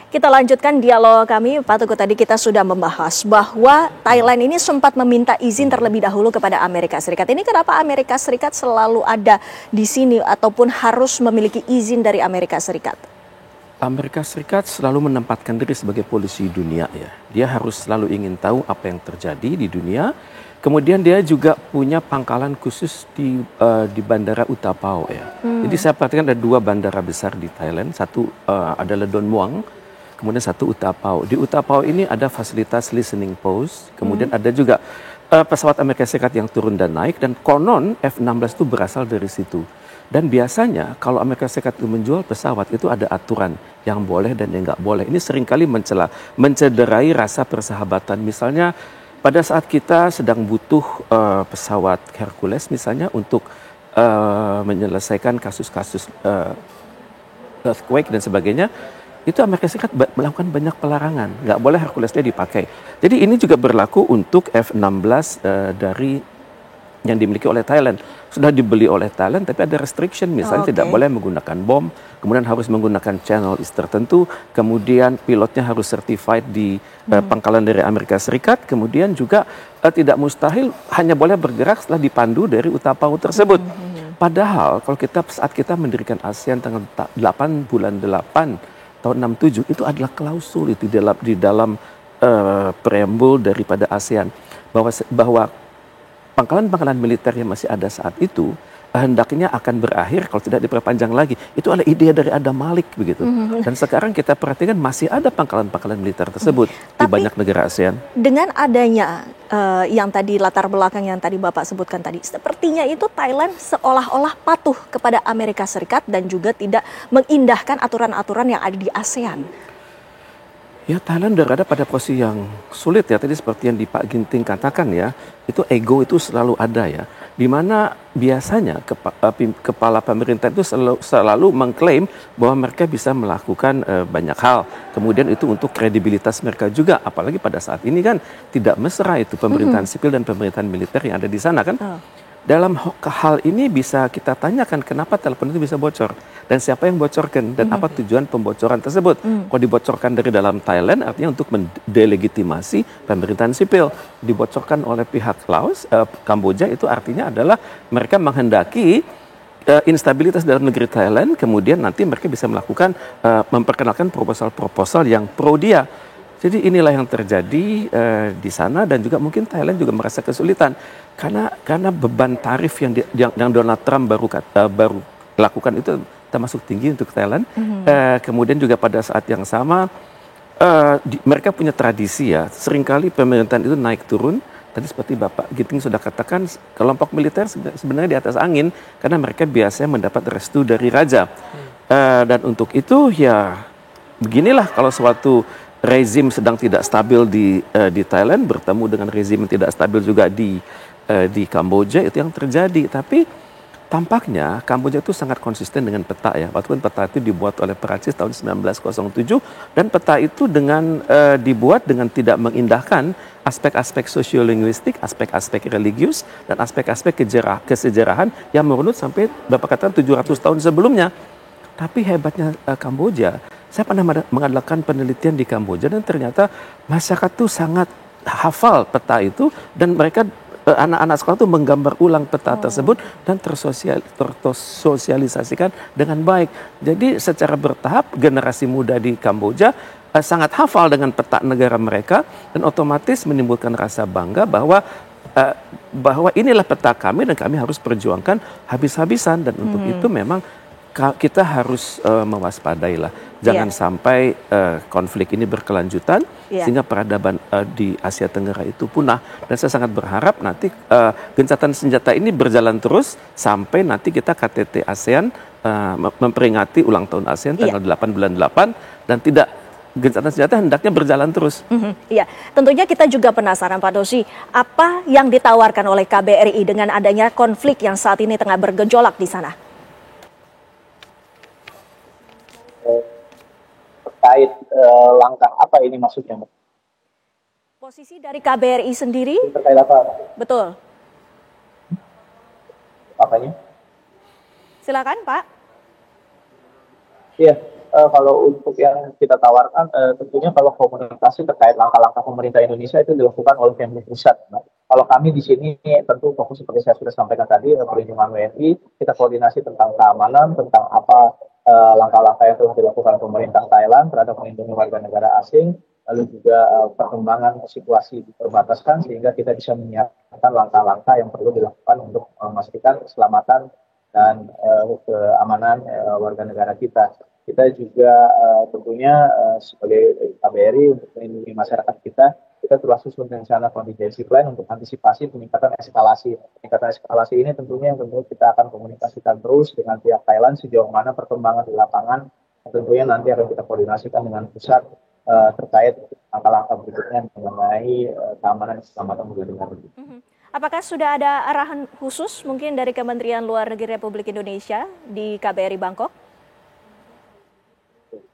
Kita lanjutkan dialog kami, Pak Teguh. Tadi kita sudah membahas bahwa Thailand ini sempat meminta izin terlebih dahulu kepada Amerika Serikat. Ini kenapa Amerika Serikat selalu ada di sini ataupun harus memiliki izin dari Amerika Serikat? Amerika Serikat selalu menempatkan diri sebagai polisi dunia ya. Dia harus selalu ingin tahu apa yang terjadi di dunia. Kemudian dia juga punya pangkalan khusus di Bandara Utapao ya. Jadi saya perhatikan ada dua bandara besar di Thailand. Satu adalah Don Muang, kemudian satu Utapao. Di Utapao ini ada fasilitas listening post. Kemudian ada juga pesawat Amerika Serikat yang turun dan naik. Dan konon F-16 itu berasal dari situ. Dan biasanya kalau Amerika Serikat itu menjual pesawat itu ada aturan yang boleh dan yang nggak boleh. Ini seringkali mencederai rasa persahabatan. Misalnya pada saat kita sedang butuh pesawat Hercules misalnya untuk menyelesaikan kasus-kasus earthquake dan sebagainya, itu Amerika Serikat melakukan banyak pelarangan. Nggak boleh Herculesnya dipakai. Jadi ini juga berlaku untuk F-16 yang dimiliki oleh Thailand. Sudah dibeli oleh Thailand, tapi ada restriction. Misalnya tidak boleh menggunakan bom, kemudian harus menggunakan channel tertentu, kemudian pilotnya harus certified di pangkalan dari Amerika Serikat, kemudian juga tidak mustahil hanya boleh bergerak setelah dipandu dari Utapao tersebut. Padahal kalau saat kita mendirikan ASEAN tanggal 8 bulan 8 tahun 67, itu adalah klausul itu di dalam preambul daripada ASEAN bahwa pangkalan-pangkalan militer yang masih ada saat itu hendaknya akan berakhir kalau tidak diperpanjang lagi. Itu adalah ide dari Adam Malik begitu. Dan sekarang kita perhatikan masih ada pangkalan-pangkalan militer tersebut di banyak negara ASEAN. Dengan adanya yang tadi latar belakang yang tadi Bapak sebutkan tadi, sepertinya itu Thailand seolah-olah patuh kepada Amerika Serikat dan juga tidak mengindahkan aturan-aturan yang ada di ASEAN. Ya, Thailand berada pada posisi yang sulit ya, tadi seperti yang di Pak Ginting katakan ya, itu ego itu selalu ada ya, di mana biasanya kepala pemerintah itu selalu mengklaim bahwa mereka bisa melakukan banyak hal, kemudian itu untuk kredibilitas mereka juga, apalagi pada saat ini kan tidak mesra itu pemerintahan sipil dan pemerintahan militer yang ada di sana kan. Dalam hal ini bisa kita tanyakan kenapa telepon itu bisa bocor dan siapa yang bocorkan dan apa tujuan pembocoran tersebut. Kalau dibocorkan dari dalam Thailand artinya untuk mendelegitimasi pemerintahan sipil. Dibocorkan oleh pihak Laos, Kamboja itu artinya adalah mereka menghendaki instabilitas dalam negeri Thailand, kemudian nanti mereka bisa melakukan memperkenalkan proposal-proposal yang pro dia. Jadi inilah yang terjadi di sana dan juga mungkin Thailand juga merasa kesulitan karena beban tarif yang Donald Trump baru lakukan itu termasuk tinggi untuk Thailand. Kemudian juga pada saat yang sama mereka punya tradisi ya, seringkali pemerintahan itu naik turun. Tadi seperti Bapak Ginting sudah katakan, kelompok militer sebenarnya di atas angin karena mereka biasanya mendapat restu dari raja. Dan untuk itu ya beginilah kalau suatu rezim sedang tidak stabil di Thailand bertemu dengan rezim yang tidak stabil juga di Kamboja, itu yang terjadi. Tapi tampaknya Kamboja itu sangat konsisten dengan peta ya. Walaupun peta itu dibuat oleh Perancis tahun 1907 dan peta itu dibuat dengan tidak mengindahkan aspek-aspek sosiolinguistik, aspek-aspek religius dan aspek-aspek kesejarahan yang merunut sampai Bapak katakan 700 tahun sebelumnya. Tapi hebatnya Kamboja, saya pernah mengadakan penelitian di Kamboja dan ternyata masyarakat itu sangat hafal peta itu dan mereka anak-anak sekolah itu menggambar ulang peta tersebut dan tersosialisasikan dengan baik. Jadi secara bertahap generasi muda di Kamboja sangat hafal dengan peta negara mereka dan otomatis menimbulkan rasa bangga bahwa inilah peta kami dan kami harus perjuangkan habis-habisan dan untuk itu memang kita harus mewaspadailah. Jangan sampai konflik ini berkelanjutan sehingga peradaban di Asia Tenggara itu punah. Dan saya sangat berharap nanti gencatan senjata ini berjalan terus sampai nanti kita KTT ASEAN memperingati ulang tahun ASEAN tanggal 8 bulan 8 dan tidak gencatan senjata hendaknya berjalan terus. Iya, tentunya kita juga penasaran Pak Dosi, apa yang ditawarkan oleh KBRI dengan adanya konflik yang saat ini tengah bergejolak di sana? Terkait langkah apa ini maksudnya? Posisi dari KBRI sendiri? Terkait apa? Betul. Apanya? Silakan Pak. Iya, kalau untuk yang kita tawarkan, tentunya kalau komunikasi terkait langkah-langkah pemerintah Indonesia itu dilakukan oleh Kemlu Pusat. Nah, kalau kami di sini tentu fokus seperti saya sudah sampaikan tadi, perlindungan WNI, kita koordinasi tentang keamanan, tentang apa langkah-langkah yang telah dilakukan pemerintah Thailand terhadap melindungi warga negara asing, lalu juga perkembangan situasi di perbatasan, sehingga kita bisa menyiapkan langkah-langkah yang perlu dilakukan untuk memastikan keselamatan dan keamanan warga negara kita. Kita juga tentunya sebagai KBRI untuk melindungi masyarakat kita telah susun rencana contingency plan untuk antisipasi peningkatan eskalasi. Peningkatan eskalasi ini tentunya kita akan komunikasikan terus dengan pihak Thailand sejauh mana perkembangan di lapangan. Tentunya nanti akan kita koordinasikan dengan pusat terkait langkah-langkah berikutnya mengenai keamanan dan keselamatan warga negara. Apakah sudah ada arahan khusus mungkin dari Kementerian Luar Negeri Republik Indonesia di KBRI Bangkok?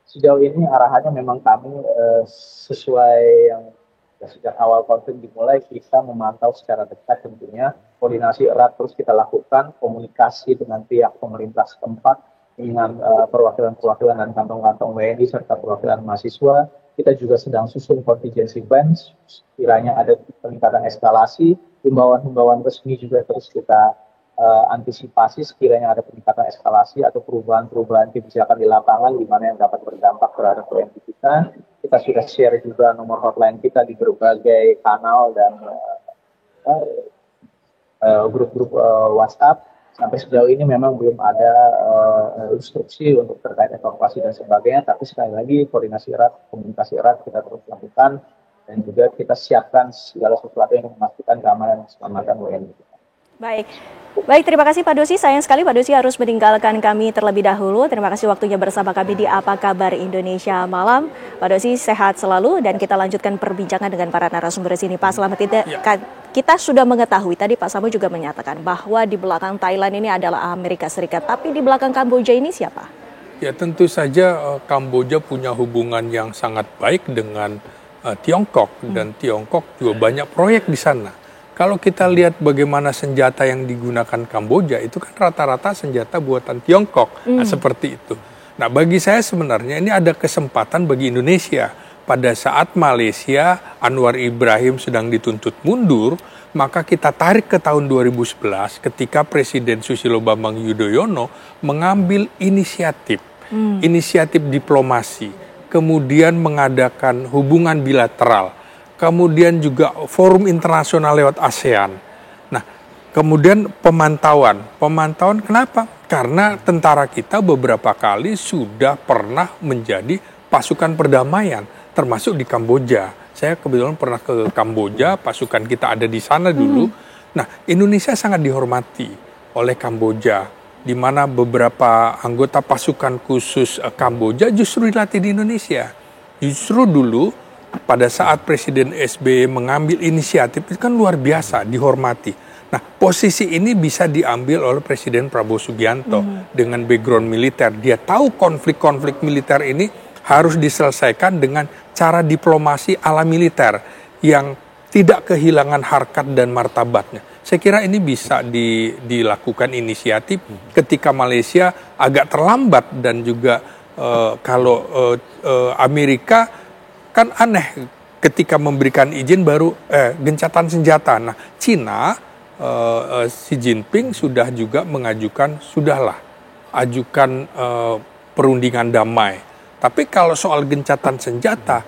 Sejauh ini arahannya memang kami sesuai yang sejak awal konflik dimulai, kita memantau secara dekat tentunya, koordinasi erat terus kita lakukan, komunikasi dengan pihak pemerintah setempat, dengan perwakilan-perwakilan dan kantong-kantong WNI serta perwakilan mahasiswa. Kita juga sedang susun contingency plan, kiranya ada peningkatan eskalasi, himbauan-himbauan resmi juga terus kita antisipasi sekiranya ada peningkatan eskalasi atau perubahan-perubahan kebijakan di lapangan di mana yang dapat berdampak terhadap WNI kita. Kita sudah share juga nomor hotline kita di berbagai kanal dan grup-grup WhatsApp. Sampai sejauh ini memang belum ada instruksi untuk terkait evakuasi dan sebagainya, tapi sekali lagi koordinasi erat, komunikasi erat kita terus lakukan dan juga kita siapkan segala sesuatu yang memastikan keamanan dan keselamatan WNI. Baik, terima kasih Pak Dosi. Sayang sekali Pak Dosi harus meninggalkan kami terlebih dahulu. Terima kasih waktunya bersama kami di Apa Kabar Indonesia Malam. Pak Dosi sehat selalu dan kita lanjutkan perbincangan dengan para narasumber di sini. Pak, selamat tidak. Kita sudah mengetahui, tadi Pak Samo juga menyatakan bahwa di belakang Thailand ini adalah Amerika Serikat. Tapi di belakang Kamboja ini siapa? Ya tentu saja Kamboja punya hubungan yang sangat baik dengan Tiongkok. Dan Tiongkok juga banyak proyek di sana. Kalau kita lihat bagaimana senjata yang digunakan Kamboja, itu kan rata-rata senjata buatan Tiongkok. Nah, seperti itu. Nah, bagi saya sebenarnya ini ada kesempatan bagi Indonesia. Pada saat Malaysia, Anwar Ibrahim sedang dituntut mundur, maka kita tarik ke tahun 2011 ketika Presiden Susilo Bambang Yudhoyono mengambil inisiatif diplomasi, kemudian mengadakan hubungan bilateral, kemudian juga forum internasional lewat ASEAN. Nah, kemudian pemantauan kenapa? Karena tentara kita beberapa kali sudah pernah menjadi pasukan perdamaian, termasuk di Kamboja. Saya kebetulan pernah ke Kamboja, pasukan kita ada di sana dulu. Nah, Indonesia sangat dihormati oleh Kamboja, di mana beberapa anggota pasukan khusus Kamboja justru dilatih di Indonesia. Justru dulu pada saat Presiden SBY mengambil inisiatif itu kan luar biasa, dihormati. Nah, posisi ini bisa diambil oleh Presiden Prabowo Subianto dengan background militer. Dia tahu konflik-konflik militer ini harus diselesaikan dengan cara diplomasi ala militer yang tidak kehilangan harkat dan martabatnya. Saya kira ini bisa dilakukan inisiatif ketika Malaysia agak terlambat dan juga kalau Amerika kan aneh ketika memberikan izin baru gencatan senjata. Nah, Cina Xi Jinping sudah juga mengajukan ajukan perundingan damai. Tapi kalau soal gencatan senjata,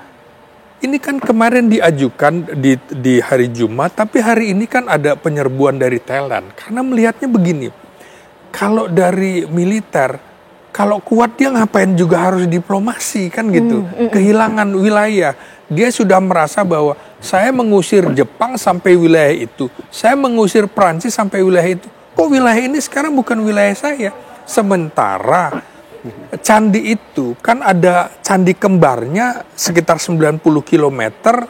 ini kan kemarin diajukan di hari Jumat, tapi hari ini kan ada penyerbuan dari Thailand. Karena melihatnya begini, kalau dari militer, kalau kuat dia ngapain juga harus diplomasi kan gitu. Kehilangan wilayah. Dia sudah merasa bahwa saya mengusir Jepang sampai wilayah itu. Saya mengusir Prancis sampai wilayah itu. Kok wilayah ini sekarang bukan wilayah saya? Sementara candi itu kan ada candi kembarnya sekitar 90 km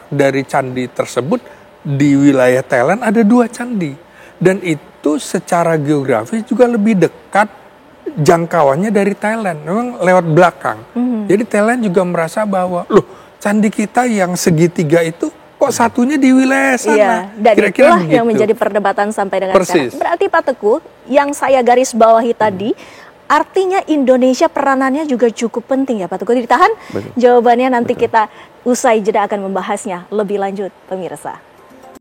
dari candi tersebut. Di wilayah Thailand ada 2 candi. Dan itu secara geografis juga lebih dekat jangkauannya dari Thailand, memang lewat belakang. Jadi Thailand juga merasa bahwa, candi kita yang segitiga itu kok satunya di wilayah sana. Iya, dan itulah yang menjadi perdebatan sampai dengan sekarang. Berarti Pak Teguh, yang saya garis bawahi tadi, Artinya Indonesia peranannya juga cukup penting ya Pak Teguh. Ditahan Betul. jawabannya nanti Betul. kita usai jeda akan membahasnya lebih lanjut pemirsa.